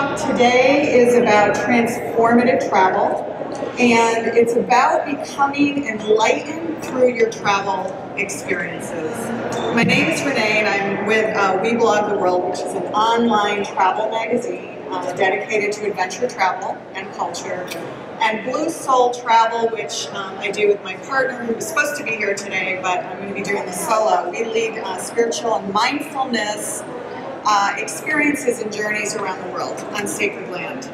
talk today is about transformative travel, and it's about becoming enlightened through your travel experiences. My name is Renee, and I'm with We Blog the World, which is an online travel magazine dedicated to adventure travel and culture, and Blue Soul Travel, which I do with my partner, who was supposed to be here today, but I'm going to be doing this solo. We lead spiritual and mindfulness experiences and journeys around the world on sacred land.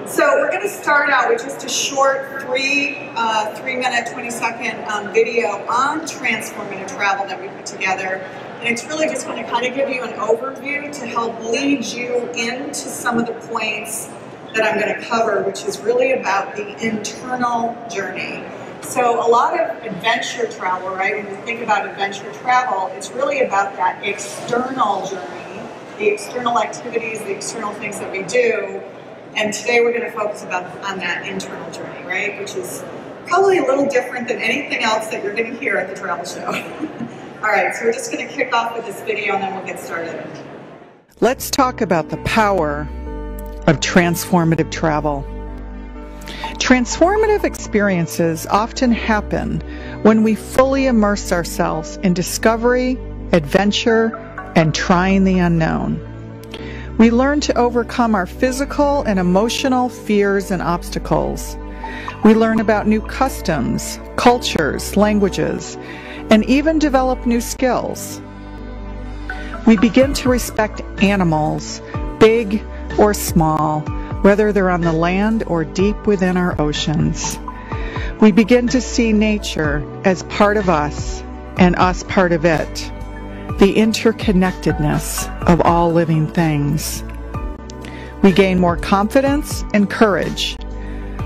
So we're going to start out with just a short 3-minute, 20-second video on transformative travel that we put together. And it's really just going to kind of give you an overview to help lead you into some of the points that I'm going to cover, which is really about the internal journey. So a lot of adventure travel, right, when we think about adventure travel, it's really about that external journey, the external activities, the external things that we do. And today we're going to focus on that internal journey, right, which is probably a little different than anything else that you're going to hear at the travel show. All right, so we're just going to kick off with this video and then we'll get started. Let's talk about the power of transformative travel. Transformative experiences often happen when we fully immerse ourselves in discovery, adventure, and trying the unknown. We learn to overcome our physical and emotional fears and obstacles. We learn about new customs, cultures, languages, and even develop new skills. We begin to respect animals, big or small, whether they're on the land or deep within our oceans. We begin to see nature as part of us and us part of it, the interconnectedness of all living things. We gain more confidence and courage.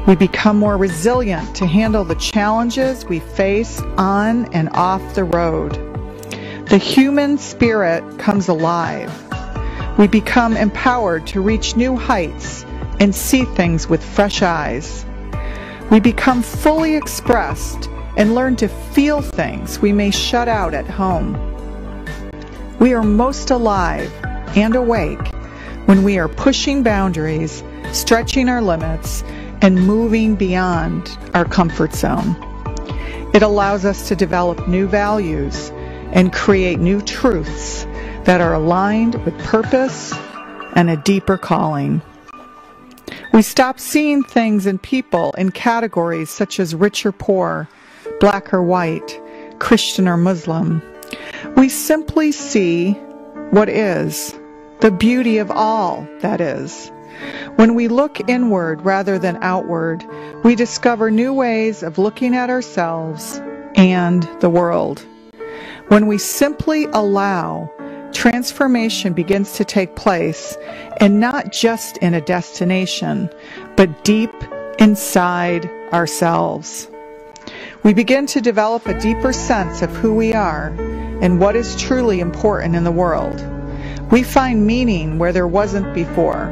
We become more resilient to handle the challenges we face on and off the road. The human spirit comes alive. We become empowered to reach new heights and see things with fresh eyes. We become fully expressed and learn to feel things we may shut out at home. We are most alive and awake when we are pushing boundaries, stretching our limits, and moving beyond our comfort zone. It allows us to develop new values and create new truths that are aligned with purpose and a deeper calling. We stop seeing things and people in categories such as rich or poor, black or white, Christian or Muslim. We simply see what is, the beauty of all that is. When we look inward rather than outward, we discover new ways of looking at ourselves and the world. When we simply allow, transformation begins to take place, and not just in a destination, but deep inside ourselves. We begin to develop a deeper sense of who we are and what is truly important in the world. We find meaning where there wasn't before.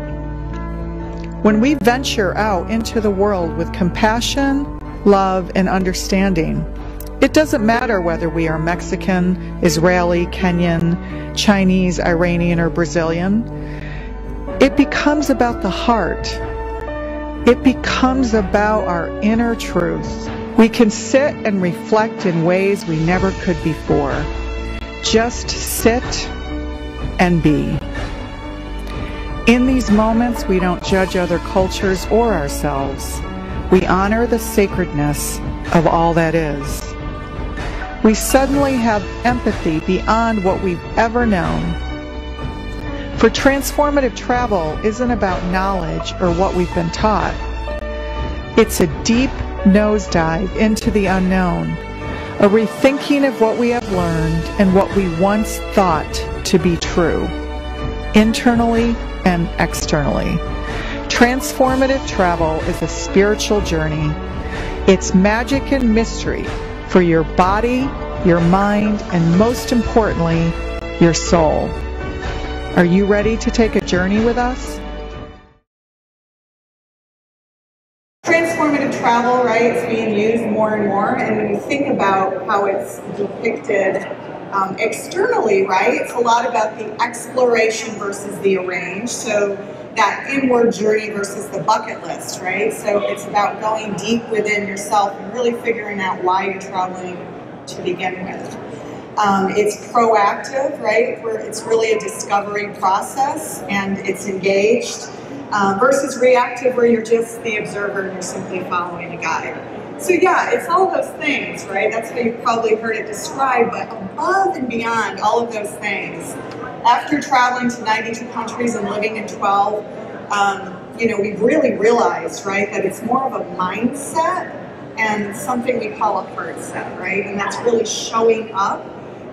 When we venture out into the world with compassion, love, and understanding, it doesn't matter whether we are Mexican, Israeli, Kenyan, Chinese, Iranian, or Brazilian. It becomes about the heart. It becomes about our inner truth. We can sit and reflect in ways we never could before. Just sit and be. In these moments, we don't judge other cultures or ourselves. We honor the sacredness of all that is. We suddenly have empathy beyond what we've ever known. For transformative travel isn't about knowledge or what we've been taught. It's a deep nosedive into the unknown, a rethinking of what we have learned and what we once thought to be true, internally and externally. Transformative travel is a spiritual journey. It's magic and mystery for your body, your mind, and most importantly, your soul. Are you ready to take a journey with us? Transformative travel, right, is being used more and more, and when you think about how it's depicted externally, right, it's a lot about the exploration versus the arranged. So that inward journey versus the bucket list, right? So it's about going deep within yourself and really figuring out why you're traveling to begin with. It's proactive, right? Where it's really a discovery process and it's engaged, versus reactive where you're just the observer and you're simply following a guide. So yeah, it's all those things, right? That's how you've probably heard it described, but above and beyond all of those things, after traveling to 92 countries and living in 12, we've really realized, right, that it's more of a mindset and something we call a heart set, right? And that's really showing up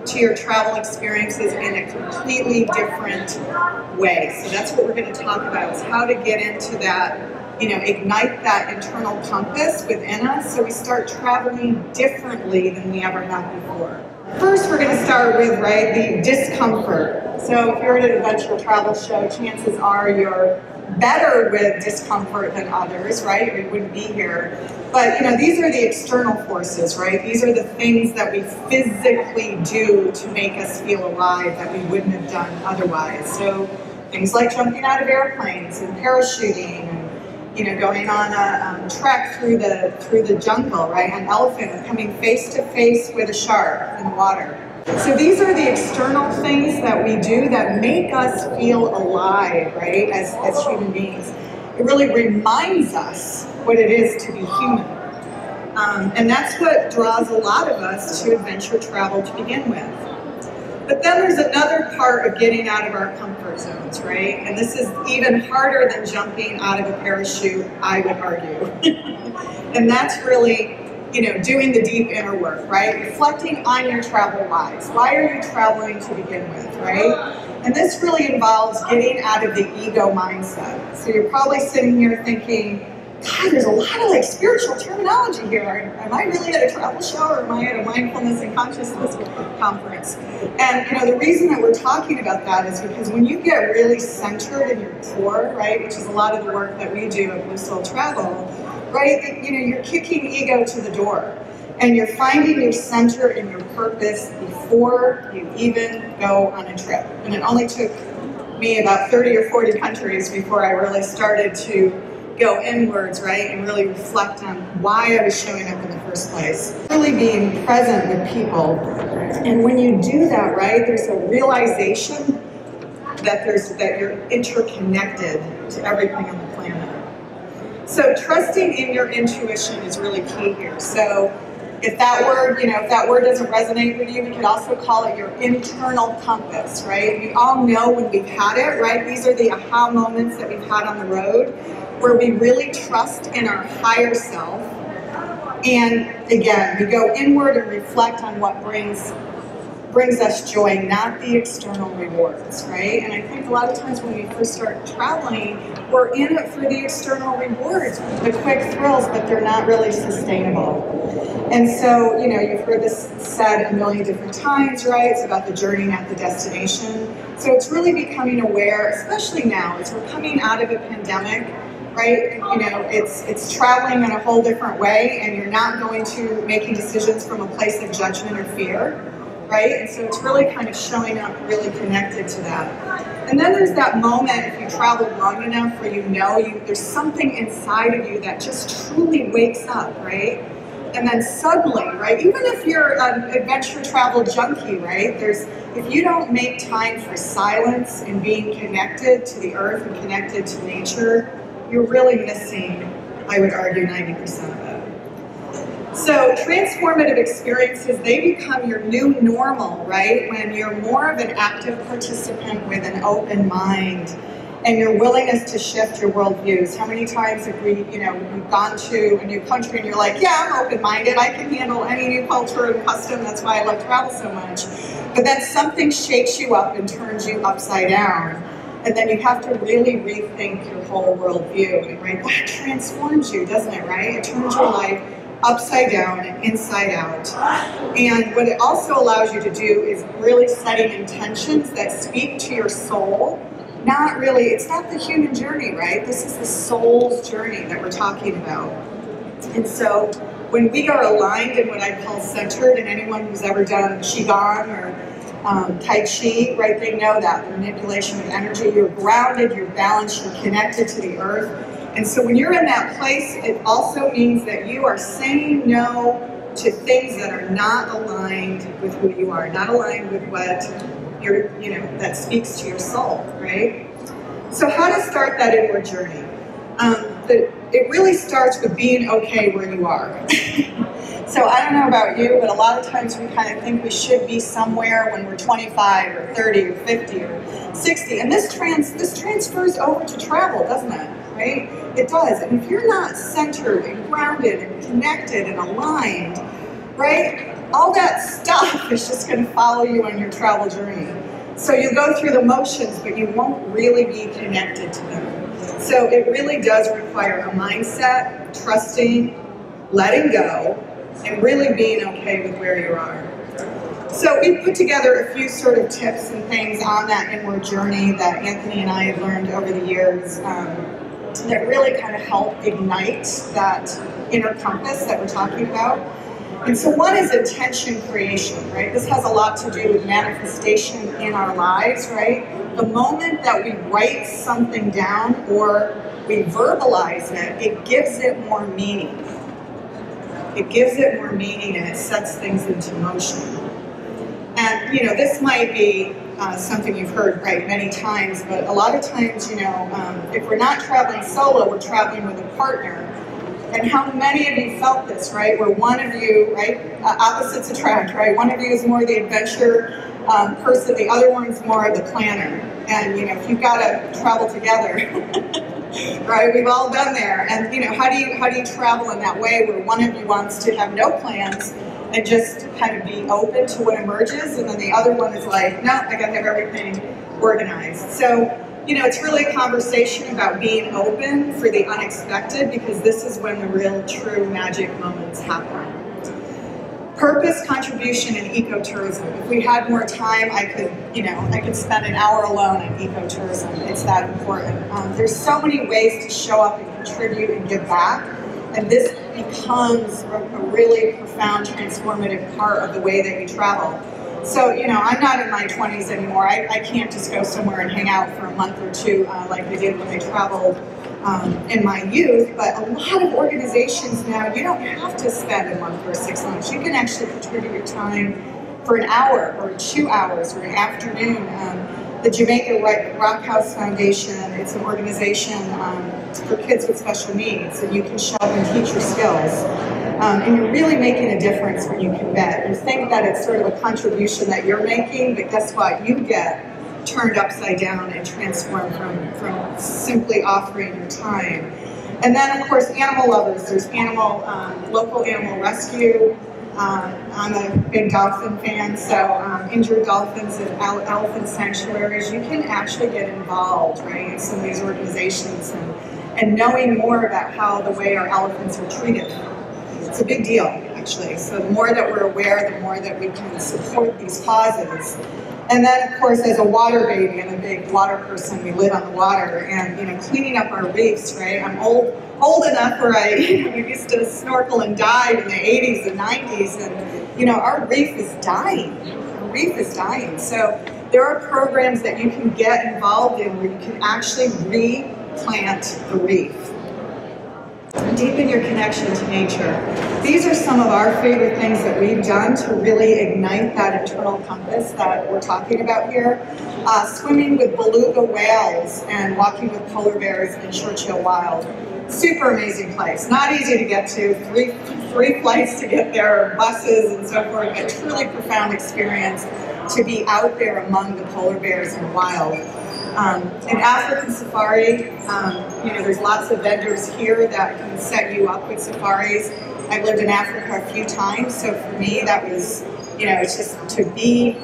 to your travel experiences in a completely different way. So that's what we're going to talk about, is how to get into that, ignite that internal compass within us so we start traveling differently than we ever have before. First, we're going to start with, right, the discomfort. So if you're at an adventure travel show, chances are you're better with discomfort than others, right? We wouldn't be here. But, these are the external forces, right? These are the things that we physically do to make us feel alive that we wouldn't have done otherwise. So things like jumping out of airplanes and parachuting, and, going on a trek through the jungle, right? An elephant, and coming face to face with a shark in the water. So these are the external things that we do that make us feel alive, right, as human beings. It really reminds us what it is to be human. And that's what draws a lot of us to adventure travel to begin with. But then there's another part of getting out of our comfort zones, right? And this is even harder than jumping out of a parachute, I would argue. And that's really, doing the deep inner work, right? Reflecting on your travel lives. Why are you traveling to begin with, right? And this really involves getting out of the ego mindset. So you're probably sitting here thinking, God, there's a lot of spiritual terminology here. Am I really at a travel show, or am I at a mindfulness and consciousness conference? And the reason that we're talking about that is because when you get really centered in your core, right, which is a lot of the work that we do at Blue Soul Travel, right, you're kicking ego to the door, and you're finding your center and your purpose before you even go on a trip. And it only took me about 30 or 40 countries before I really started to go inwards, right, and really reflect on why I was showing up in the first place. Really being present with people. And when you do that, right, there's a realization that you're interconnected to everything on the planet. So trusting in your intuition is really key here. So if that word doesn't resonate with you, we could also call it your internal compass, right? We all know when we've had it, right? These are the aha moments that we've had on the road, where we really trust in our higher self. And again, we go inward and reflect on what brings us joy, not the external rewards, right? And I think a lot of times when we first start traveling, we're in it for the external rewards, the quick thrills, but they're not really sustainable. And so, you've heard this said a million different times, right? It's about the journey, not the destination. So it's really becoming aware, especially now, as we're coming out of a pandemic, right? It's traveling in a whole different way, and you're not going to making decisions from a place of judgment or fear, right? And so it's really kind of showing up really connected to that. And then there's that moment, if you travel long enough, where there's something inside of you that just truly wakes up, right? And then suddenly, right, even if you're an adventure travel junkie, right, if you don't make time for silence and being connected to the earth and connected to nature, you're really missing, I would argue, 90% of it. So transformative experiences, they become your new normal, right? When you're more of an active participant with an open mind and your willingness to shift your worldviews. How many times have we've gone to a new country and you're like, yeah, I'm open-minded, I can handle any new culture and custom, that's why I love travel so much. But then something shakes you up and turns you upside down. And then you have to really rethink your whole worldview. And right, that transforms you, doesn't it, right? It turns your life upside down and inside out. And what it also allows you to do is really setting intentions that speak to your soul. It's not the human journey, right? This is the soul's journey that we're talking about. And so when we are aligned in what I call centered, and anyone who's ever done Qigong or Tai Chi, right? They know that, the manipulation of energy. You're grounded, you're balanced, you're connected to the earth. And so when you're in that place, it also means that you are saying no to things that are not aligned with who you are, not aligned with what you're, that speaks to your soul, right? So how to start that inward journey? It really starts with being okay where you are. So I don't know about you, but a lot of times we kind of think we should be somewhere when we're 25 or 30 or 50 or 60. And this transfers over to travel, doesn't it? Right? It does. And if you're not centered and grounded and connected and aligned, right, all that stuff is just going to follow you on your travel journey. So you'll go through the motions, but you won't really be connected to them. So it really does require a mindset, trusting, letting go, and really being okay with where you are. So we put together a few sort of tips and things on that inward journey that Anthony and I have learned over the years that really kind of help ignite that inner compass that we're talking about. And so one is intention creation, right? This has a lot to do with manifestation in our lives, right? The moment that we write something down or we verbalize it, it gives it more meaning. It gives it more meaning and it sets things into motion. And, this might be something you've heard, right, many times, but a lot of times, if we're not traveling solo, we're traveling with a partner. And how many of you felt this, right, where one of you, right, opposites attract, right? One of you is more the adventure person, the other one's more of the planner. And, if you've got to travel together, right? We've all been there. And how do you travel in that way where one of you wants to have no plans and just kind of be open to what emerges, and then the other one is like, no, I got to have everything organized. So, it's really a conversation about being open for the unexpected, because this is when the real, true magic moments happen. Purpose, contribution, and ecotourism. If we had more time, I could spend an hour alone on ecotourism. It's that important. There's so many ways to show up and contribute and give back, and this becomes a really profound, transformative part of the way that you travel. So, I'm not in my 20s anymore. I can't just go somewhere and hang out for a month or two like I did when I traveled in my youth, but a lot of organizations now, you don't have to spend a month or 6 months. You can actually contribute your time for an hour or 2 hours or an afternoon. The Jamaica Rock House Foundation, it's an organization for kids with special needs, and you can show up and teach your skills. And you're really making a difference when you commit. You think that it's sort of a contribution that you're making, but guess what? You get turned upside down and transformed from simply offering your time. And then, of course, animal lovers. There's local animal rescue. I'm a big dolphin fan, so injured dolphins and elephant sanctuaries, you can actually get involved, right, in some of these organizations and knowing more about how the way our elephants are treated. It's a big deal, actually. So the more that we're aware, the more that we can support these causes. And then, of course, as a water baby and a big water person, we live on the water, and cleaning up our reefs, right? I'm old enough where I used to snorkel and dive in the 80s and 90s, and our reef is dying. Our reef is dying. So there are programs that you can get involved in where you can actually replant the reef. Deepen your connection to nature. These are some of our favorite things that we've done to really ignite that internal compass that we're talking about here. Swimming with beluga whales and walking with polar bears in Churchill Wild. Super amazing place. Not easy to get to. Three flights to get there, buses and so forth. A truly profound experience to be out there among the polar bears in the wild. An African safari, there's lots of vendors here that can set you up with safaris. I've lived in Africa a few times, so for me that was, it's just to be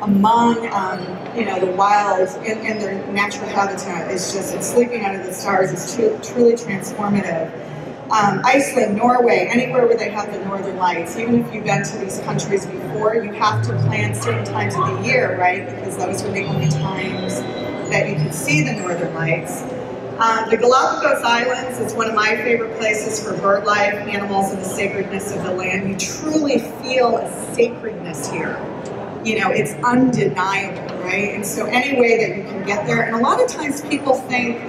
among, the wild in their natural habitat is just, it's sleeping under the stars. It's truly transformative. Iceland, Norway, anywhere where they have the northern lights. Even if you've been to these countries before, you have to plan certain times of the year, right? Because those are the only times that you can see the northern lights. The Galapagos Islands is one of my favorite places for bird life, animals, and the sacredness of the land. You truly feel a sacredness here. it's undeniable, right? And so any way that you can get there, and a lot of times people think,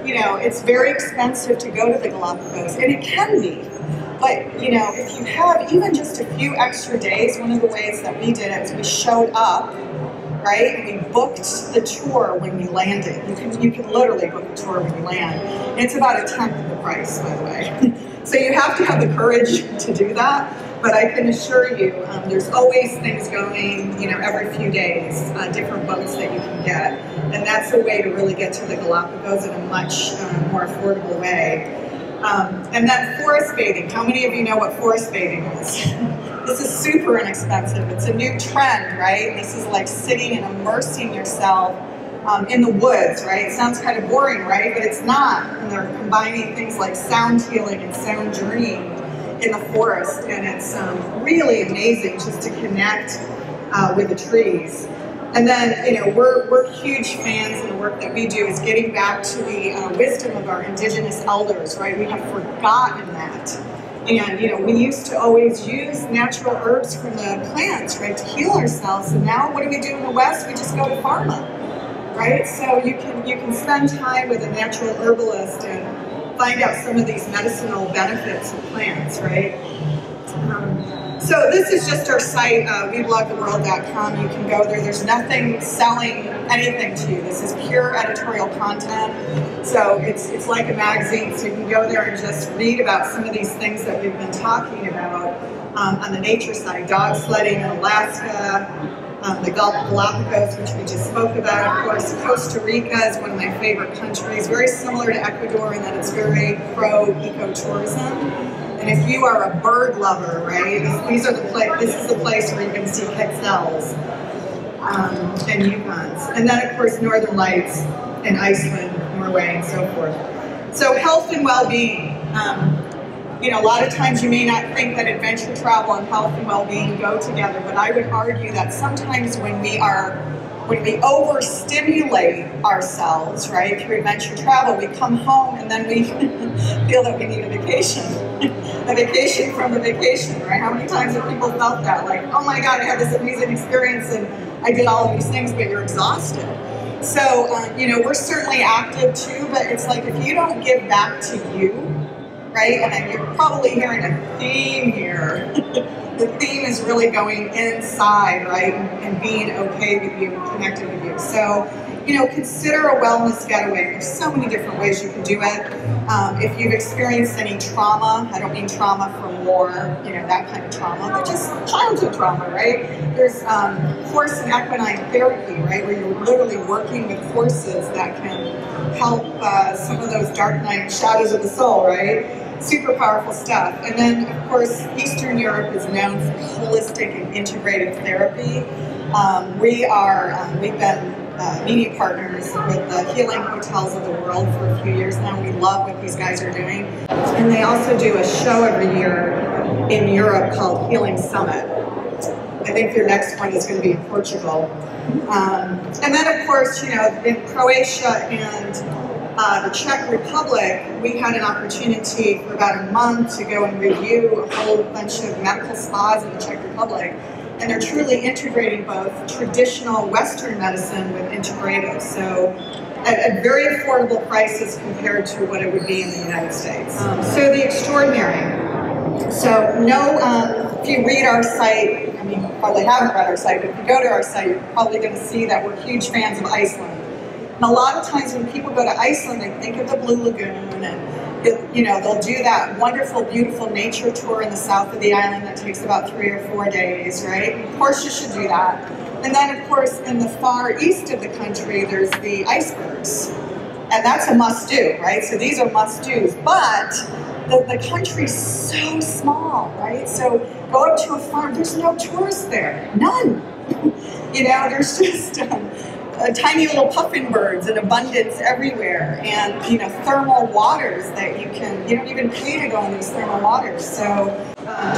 it's very expensive to go to the Galapagos, and it can be. But, if you have even just a few extra days, one of the ways that we did it is we showed up, right? And we booked the tour when we landed. You can literally book a tour when you land. And it's about a tenth of the price, by the way. So you have to have the courage to do that. But I can assure you, there's always things going, every few days, different boats that you can get. And that's a way to really get to the Galapagos in a much more affordable way. And then forest bathing. How many of you know what forest bathing is? This is super inexpensive. It's a new trend, right? This is like sitting and immersing yourself in the woods, right? It sounds kind of boring, right? But it's not. And they're combining things like sound healing and sound journeying in the forest, and it's really amazing just to connect with the trees. And then, we're huge fans, and the work that we do is getting back to the wisdom of our indigenous elders, right? We have forgotten that. And, we used to always use natural herbs from the plants, right, to heal ourselves. And now what do we do in the West? We just go to pharma, right? So you can spend time with a natural herbalist and find out some of these medicinal benefits of plants, right? So this is just our site, weblogtheworld.com. You can go there. There's nothing selling anything to you. This is pure editorial content. So it's like a magazine, so you can go there and just read about some of these things that we've been talking about on the nature side. Dog sledding in Alaska, the Galapagos, which we just spoke about. Of course, Costa Rica is one of my favorite countries, very similar to Ecuador in that it's very pro-ecotourism. And if you are a bird lover, right, this is the place where you can see quetzals and yukons. And then, of course, Northern Lights in Iceland, Norway, and so forth. So health and well-being. A lot of times you may not think that adventure travel and health and well-being go together, but I would argue that sometimes when we overstimulate ourselves, right, through adventure travel, we come home and then we feel that we need a vacation. A vacation from the vacation, right? How many times have people felt that? Like, oh my God, I had this amazing experience and I did all of these things, but you're exhausted. So, we're certainly active too, but it's like if you don't give back to you, right? And you're probably hearing a theme here. The theme is really going inside, right? And being okay with you and connected with you. So, consider a wellness getaway. There's so many different ways you can do it. If you've experienced any trauma, I don't mean trauma from war, that kind of trauma, but just childhood trauma, right? There's horse and equine therapy, right? Where you're literally working with horses that can help some of those dark night shadows of the soul, right? Super powerful stuff. And then, of course, Eastern Europe is known for holistic and integrative therapy. We've been media partners with the healing hotels of the world for a few years now. We love what these guys are doing. And they also do a show every year in Europe called Healing Summit. I think their next one is going to be in Portugal. And then, of course, in Croatia and the Czech Republic, we had an opportunity for about a month to go and review a whole bunch of medical spas in the Czech Republic. And they're truly integrating both traditional Western medicine with integrative. So at very affordable prices compared to what it would be in the United States. So the extraordinary. So if you read our site, you probably haven't read our site, but if you go to our site, you're probably going to see that we're huge fans of Iceland. And a lot of times when people go to Iceland, they think of the Blue Lagoon and they'll do that wonderful, beautiful nature tour in the south of the island that takes about 3 or 4 days, right? Of course you should do that. And then, of course, in the far east of the country, there's the icebergs. And that's a must-do, right? So these are must-dos. But the country's so small, right? So go up to a farm, there's no tourists there. None. There's just tiny little puffin birds in abundance everywhere, and thermal waters that you don't even pay to go in these thermal waters. So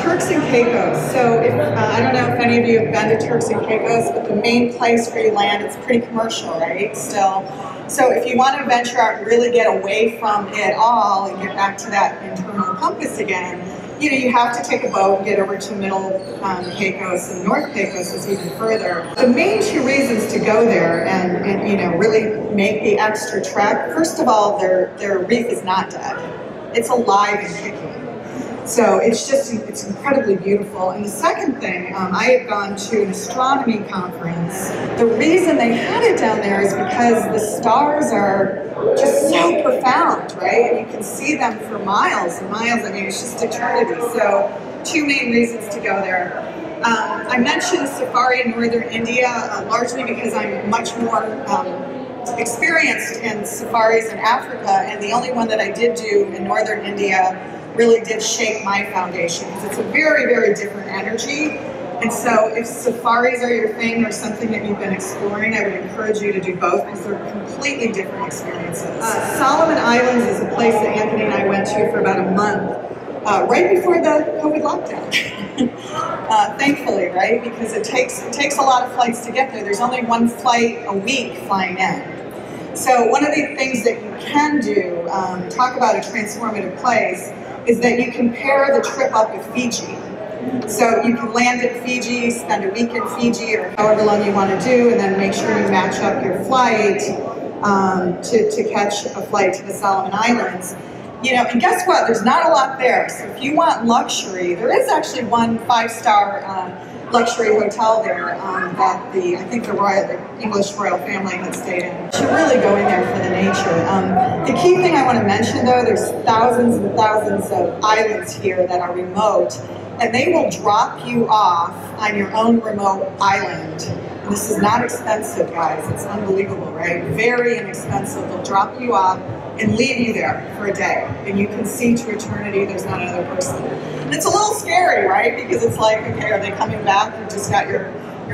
Turks and Caicos. So I don't know if any of you have been to Turks and Caicos, but the main place where you land, it's pretty commercial, right? Still. So if you want to venture out and really get away from it all and get back to that internal compass again, you have to take a boat and get over to Middle Pecos, and North Pecos is even further. The main two reasons to go there and really make the extra trek, first of all, their reef is not dead. It's alive and kicking. So it's incredibly beautiful. And the second thing, I had gone to an astronomy conference. The reason they had it down there is because the stars are just so profound, right? And you can see them for miles and miles. I mean, it's just eternity. So two main reasons to go there. I mentioned safari in northern India, largely because I'm much more experienced in safaris in Africa, and the only one that I did do in northern India really did shake my foundation, because it's a very, very different energy. And so if safaris are your thing or something that you've been exploring, I would encourage you to do both, because they're completely different experiences. Solomon Islands is a place that Anthony and I went to for about a month, right before the COVID lockdown. Thankfully, right? Because it takes a lot of flights to get there. There's only one flight a week flying in. So one of the things that you can do, talk about a transformative place, is that you can pair the trip up with Fiji. So you can land in Fiji, spend a week in Fiji, or however long you want to do, and then make sure you match up your flight to catch a flight to the Solomon Islands. And guess what? There's not a lot there. So if you want luxury, there is actually one 5-star luxury hotel there that I think the English royal family had stayed in. You should really go in there for the nature. The key thing I want to mention, though, there's thousands and thousands of islands here that are remote, and they will drop you off on your own remote island. And this is not expensive, guys. It's unbelievable, right? Very inexpensive. They'll drop you off and leave you there for a day. And you can see to eternity there's not another person. And it's a little scary, right? Because it's like, okay, are they coming back? You just got your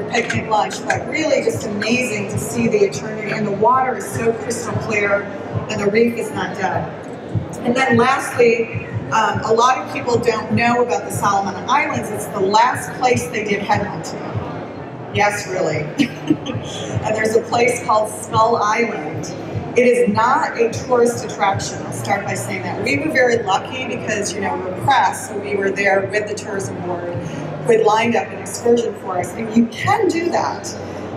picnic lunch. But really just amazing to see the eternity. And the water is so crystal clear, and the reef is not dead. And then lastly, a lot of people don't know about the Solomon Islands. It's the last place they did headhunting. Yes, really. And there's a place called Skull Island. It is not a tourist attraction. I'll start by saying that. We were very lucky because, we're press, so we were there with the tourism board who had lined up an excursion for us. And you can do that,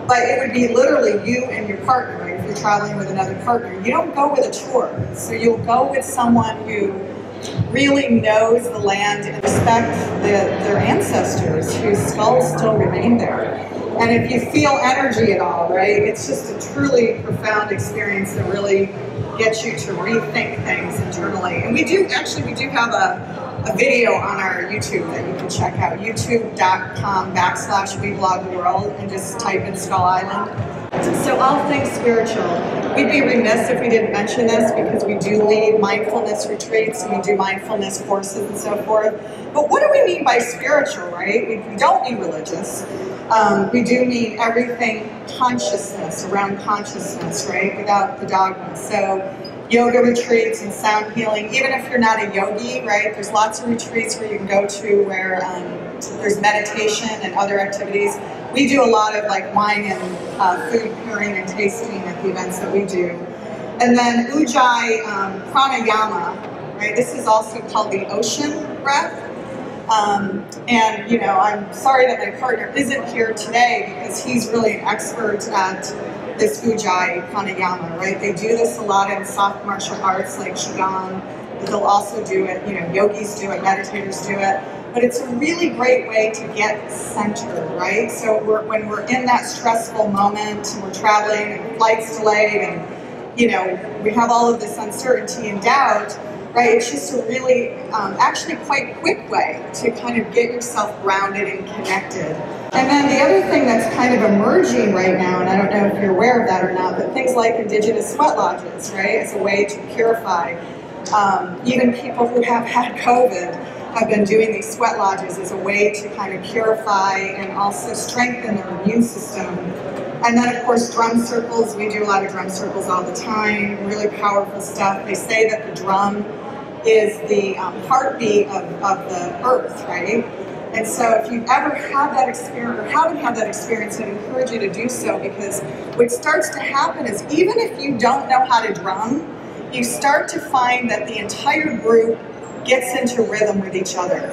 but it would be literally you and your partner, right? If you're traveling with another partner. You don't go with a tour. So you'll go with someone who really knows the land and respect their ancestors whose skulls still remain there. And if you feel energy at all, right, it's just a truly profound experience that really gets you to rethink things internally. And we do have a video on our YouTube that you can check out, youtube.com/WeBlogTheWorld, and just type in Skull Island. So all things spiritual. We'd be remiss if we didn't mention this, because we do lead mindfulness retreats and we do mindfulness courses and so forth. But what do we mean by spiritual, right? We don't mean religious. We do mean everything consciousness, around consciousness, right? Without the dogma. So yoga retreats and sound healing, even if you're not a yogi, right? There's lots of retreats where you can go to where there's meditation and other activities. We do a lot of like wine and food pairing and tasting at the events that we do. And then Ujjayi pranayama, right? This is also called the ocean breath. And I'm sorry that my partner isn't here today, because he's really an expert at this Ujjayi pranayama, right? They do this a lot in soft martial arts like Qigong, but they'll also do it, yogis do it, meditators do it. But it's a really great way to get centered, right? So when we're in that stressful moment and we're traveling and the flight's delayed and, we have all of this uncertainty and doubt, right? It's just a really, actually quite quick way to kind of get yourself grounded and connected. And then the other thing that's kind of emerging right now, and I don't know if you're aware of that or not, but things like indigenous sweat lodges, right? As a way to purify. Even people who have had COVID have been doing these sweat lodges as a way to kind of purify and also strengthen their immune system. And then, of course, drum circles. We do a lot of drum circles all the time, really powerful stuff. They say that the drum is the heartbeat of the earth, right? And so if you've ever had that experience or haven't had that experience, I'd encourage you to do so, because what starts to happen is even if you don't know how to drum, you start to find that the entire group gets into rhythm with each other.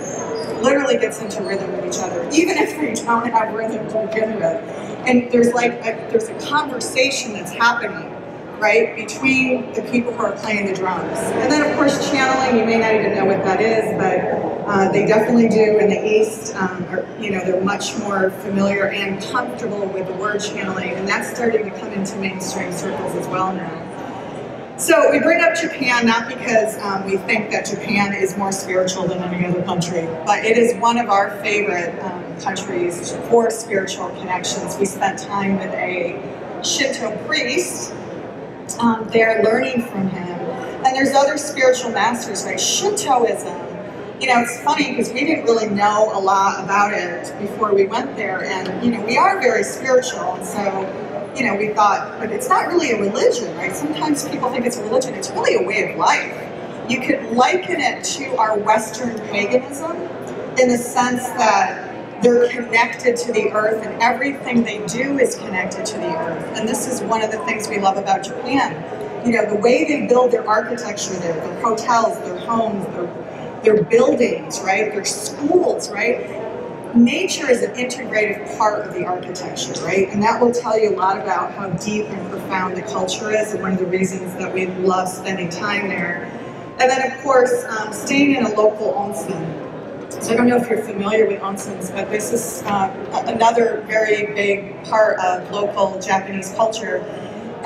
Literally gets into rhythm with each other, even if they don't have rhythm to begin with. And there's there's a conversation that's happening, right, between the people who are playing the drums. And then of course channeling, you may not even know what that is, but they definitely do in the East. They're much more familiar and comfortable with the word channeling, and that's starting to come into mainstream circles as well now. So we bring up Japan not because we think that Japan is more spiritual than any other country, but it is one of our favorite countries for spiritual connections. We spent time with a Shinto priest there learning from him. And there's other spiritual masters, right? Shintoism, it's funny because we didn't really know a lot about it before we went there. And, we are very spiritual. And so, we thought, but it's not really a religion, right? Sometimes people think it's a religion. It's really a way of life. You could liken it to our Western paganism in the sense that they're connected to the earth and everything they do is connected to the earth. And this is one of the things we love about Japan. The way they build their architecture there, their hotels, their homes, their buildings, right? Their schools, right? Nature is an integrative part of the architecture, right? And that will tell you a lot about how deep and profound the culture is and one of the reasons that we love spending time there. And then of course, staying in a local onsen. So I don't know if you're familiar with onsens, but this is another very big part of local Japanese culture.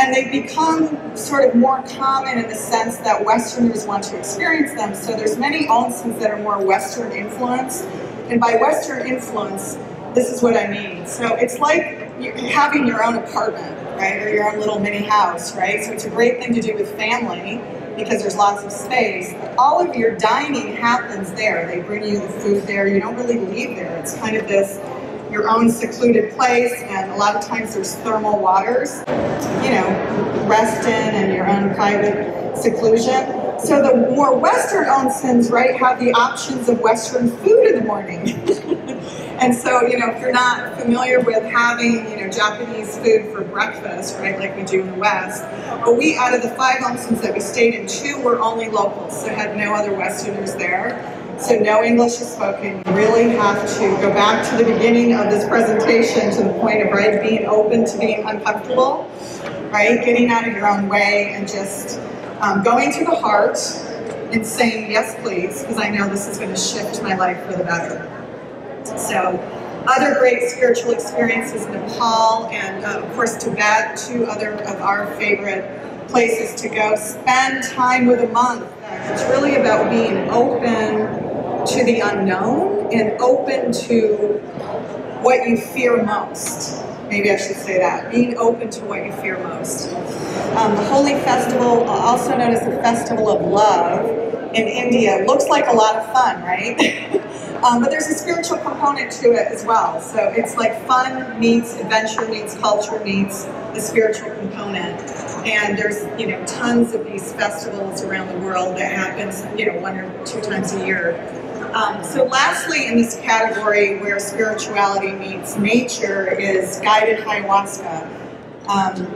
And they've become sort of more common in the sense that Westerners want to experience them. So there's many onsens that are more Western influenced. And by Western influence, this is what I mean. So it's like having your own apartment, right? Or your own little mini house, right? So it's a great thing to do with family because there's lots of space. But all of your dining happens there. They bring you the food there. You don't really leave there. It's kind of this your own secluded place, and a lot of times there's thermal waters, rest in and your own private seclusion. So the more Western onsens, right, have the options of Western food in the morning. And so, if you're not familiar with having, Japanese food for breakfast, right, like we do in the West, but we, out of the 5 onsens that we stayed in, 2 were only locals, so had no other Westerners there. So no English is spoken. You really have to go back to the beginning of this presentation to the point of, right, being open to being uncomfortable, right, getting out of your own way and just going to the heart and saying, yes, please, because I know this is going to shift my life for the better. So other great spiritual experiences, Nepal and of course Tibet, 2 other of our favorite places to go. Spend time with a monk. It's really about being open to the unknown and open to what you fear most. Maybe I should say that. Being open to what you fear most. The Holy Festival, also known as the Festival of Love in India, looks like a lot of fun, right? But there's a spiritual component to it as well. So it's like fun meets adventure meets culture meets the spiritual component. And there's, tons of these festivals around the world that happen, 1 or 2 times a year. So lastly in this category where spirituality meets nature is guided ayahuasca.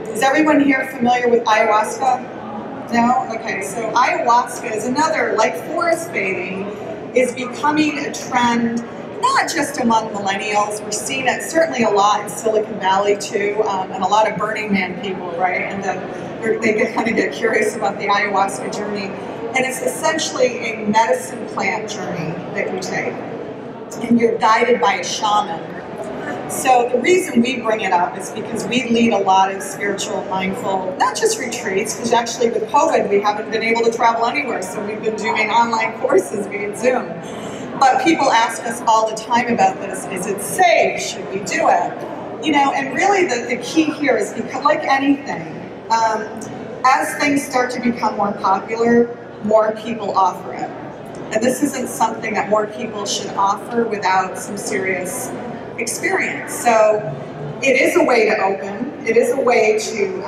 Is everyone here familiar with ayahuasca? No? Okay, so ayahuasca is another, like forest bathing, is becoming a trend, not just among millennials. We're seeing it certainly a lot in Silicon Valley too, and a lot of Burning Man people, right? And they kind of get curious about the ayahuasca journey. And it's essentially a medicine plant journey that you take. And you're guided by a shaman. So the reason we bring it up is because we lead a lot of spiritual, mindful, not just retreats, because actually with COVID we haven't been able to travel anywhere, so we've been doing online courses via Zoom. But people ask us all the time about this, is it safe? Should we do it? And really the key here is, because, like anything, as things start to become more popular, more people offer it. And this isn't something that more people should offer without some serious experience. So it is a way to open. It is a way to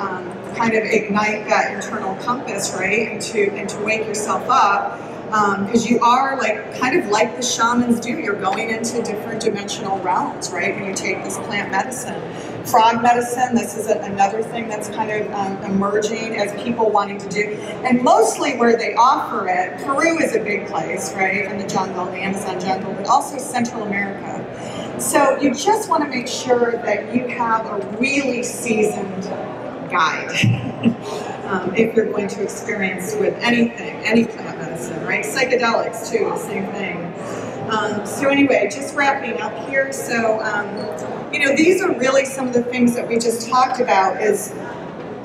kind of ignite that internal compass, right? And to wake yourself up. because you are kind of like the shamans do. You're going into different dimensional realms, right? When you take this plant medicine. Frog medicine, this is another thing that's kind of emerging as people wanting to do. And mostly where they offer it, Peru is a big place, right? In the jungle, the Amazon jungle, but also Central America. So you just want to make sure that you have a really seasoned guide if you're going to experience with anything, any plant medicine, right? Psychedelics too, the same thing. So anyway, just wrapping up here. So, these are really some of the things that we just talked about, is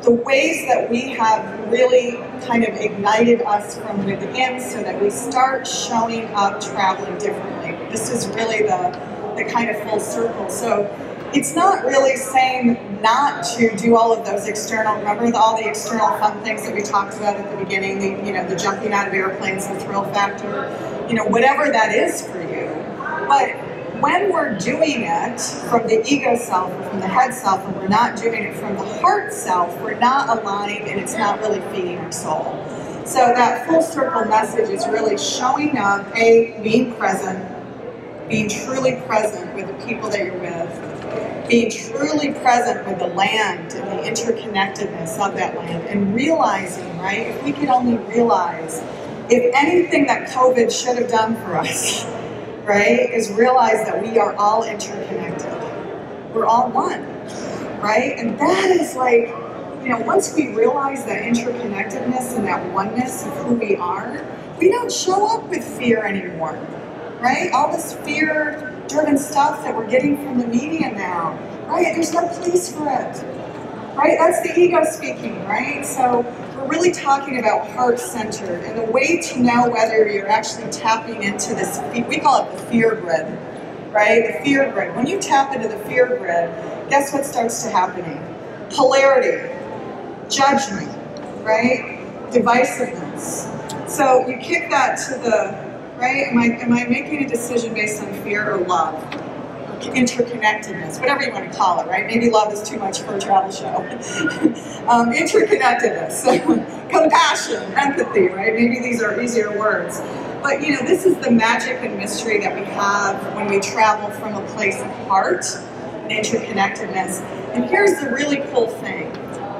the ways that we have really kind of ignited us from within so that we start showing up traveling differently. This is really the kind of full circle. So it's not really saying not to do all of those external, remember all the external fun things that we talked about at the beginning, the jumping out of airplanes, the thrill factor, whatever that is for you. But when we're doing it from the ego self or from the head self, and we're not doing it from the heart self, we're not aligned and it's not really feeding our soul. So that full circle message is really showing up, being present, being truly present with the people that you're with, being truly present with the land and the interconnectedness of that land, and realizing, right, if we could only realize, if anything that COVID should have done for us, right, is realize that we are all interconnected. We're all one, right? And that is once we realize that interconnectedness and that oneness of who we are, we don't show up with fear anymore, right? All this fear-driven stuff that we're getting from the media now, right? There's no place for it, right? That's the ego speaking, right? So we're really talking about heart-centered, and the way to know whether you're actually tapping into this, we call it the fear grid, right? The fear grid. When you tap into the fear grid, guess what starts to happening? Polarity, judgment, right? Divisiveness. So you kick that to the, right? Am I making a decision based on fear or love? Interconnectedness, whatever you want to call it, right? Maybe love is too much for a travel show. Interconnectedness, compassion, empathy, right? Maybe these are easier words. But this is the magic and mystery that we have when we travel from a place of heart and interconnectedness. And here's the really cool thing.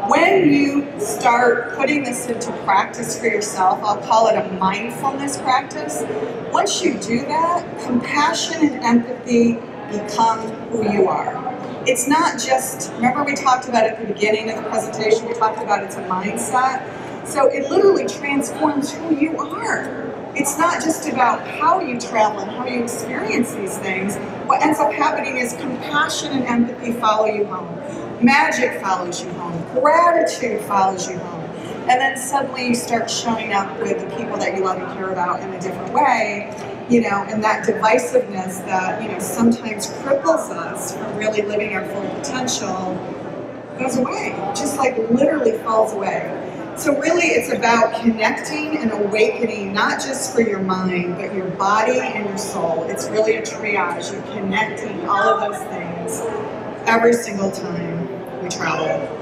When you start putting this into practice for yourself, I'll call it a mindfulness practice. Once you do that, compassion and empathy become who you are. It's not just, remember we talked about at the beginning of the presentation, we talked about it's a mindset. So it literally transforms who you are. It's not just about how you travel and how you experience these things. What ends up happening is compassion and empathy follow you home. Magic follows you home. Gratitude follows you home. And then suddenly you start showing up with the people that you love and care about in a different way. And that divisiveness that, sometimes cripples us from really living our full potential goes away, just literally falls away. So really it's about connecting and awakening, not just for your mind, but your body and your soul. It's really a triage. You're connecting all of those things every single time we travel.